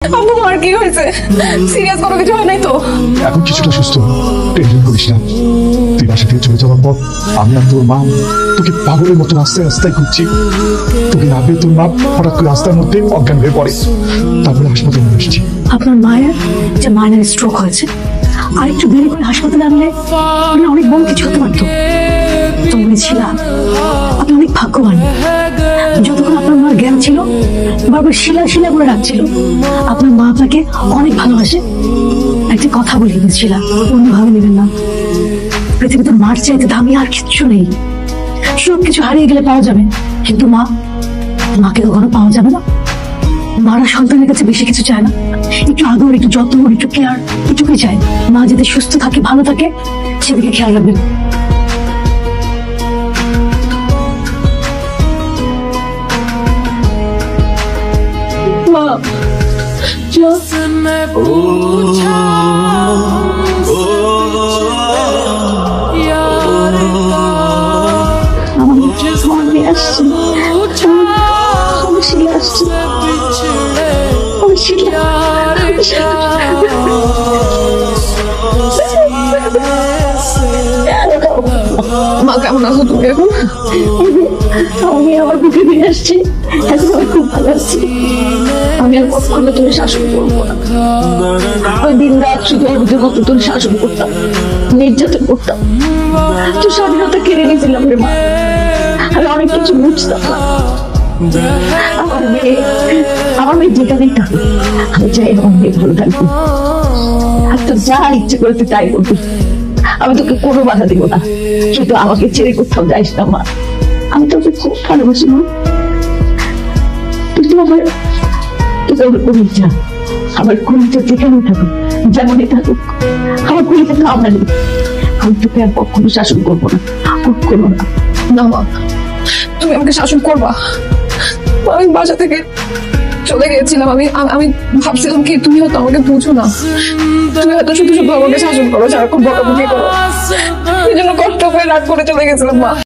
আব্বু মার কি হয়েছে? সিরিয়াস কোনো কিছু হয় নাই তো? এখন কিছুটা সুস্থ, টেনশন করিস না। তুই বাসা থেকে চলে যাওয়ার পর আমি আর তোর মা তোকে পাগলের মতো রাস্তায় রাস্তায় ঘুরছি। তোকে না পেয়ে তোর মা হঠাৎ করে রাস্তার মধ্যে অজ্ঞান হয়ে পড়ে, তারপরে হাসপাতালে নিয়ে এসেছি। আপনার মায়ের যে মাইনার স্ট্রোক হয়েছে, আর একটু দেরি করে হাসপাতালে আনলে অনেক বড় কিছু হতে পারতো। তো বলেছিলাম আপনি অনেক ভাগ্যবান। যতক্ষণ আপনার মার জ্ঞান ছিল বারবার শিলা শিলা করে ডাকছিল। আপনার মা আপনাকে অনেক ভালোবাসে। একটা কথা বলে গেছিলাম, অন্যভাবে নেবেন না। পৃথিবীতে মার চাইতে দামি আর কিচ্ছু নেই। সবকিছু হারিয়ে গেলে পাওয়া যাবে, কিন্তু মাকে কখনো পাওয়া যাবে না। মারা সন্তানের কাছে বেশি কিছু চায় না, একটু আদর, একটু যত্ন, একটু কেয়ার, এটুকুই চায়। মা যাতে সুস্থ থাকে, ভালো থাকে, সেদিকে খেয়াল রাখবেন। মা আমি আসছি, শিলা আসছি। মা কেমন আছো তুমি এখন? আমি আমার বুকে নিয়ে আসছি, এখন আমি খুব ভালো আছি। আমি আর কখনো তুমি শাসন করবো না। ওই দিন রাত শুধু অর্ধের মতো তুমি শাসন করতাম, নির্যাতন করতাম। তো স্বাধীনতা কেড়ে নিয়েছিলাম রে মা। আমি অনেক কিছু বুঝতাম না। আমার মেয়ে যেখানেই থাকবে, আমি চাই আমার মেয়ে ভালো থাকবে। আর তো যা ইচ্ছে করতে তাই করবি, আমি তোকে কোনো বাধা দিব না। কিন্তু আমাকে ছেড়ে কোথাও যাইস না মা। আমি তোকে খুব ভালোবাসি মা। কিন্তু আমার কলিজা, আমার কলিজা যেখানেই থাকুক, যেমনই থাকুক, আমার কলিজা কামড়ালি। আমি তোকে আর কখনো শাসন করবো না, কখনো না। না মা, তুমি আমাকে শাসন করবা? আমি বাসা থেকে চলে গিয়েছিলাম। আমি ভাবছিলাম কি তুমি হয়তো আমাকে বুঝো না, তুমি হয়তো শুধু শুধু আমাকে শাসন করো, সারাক্ষণ বকাবকি করো। এই জন্য কষ্ট করে রাগ করে চলে গেছিলাম মা।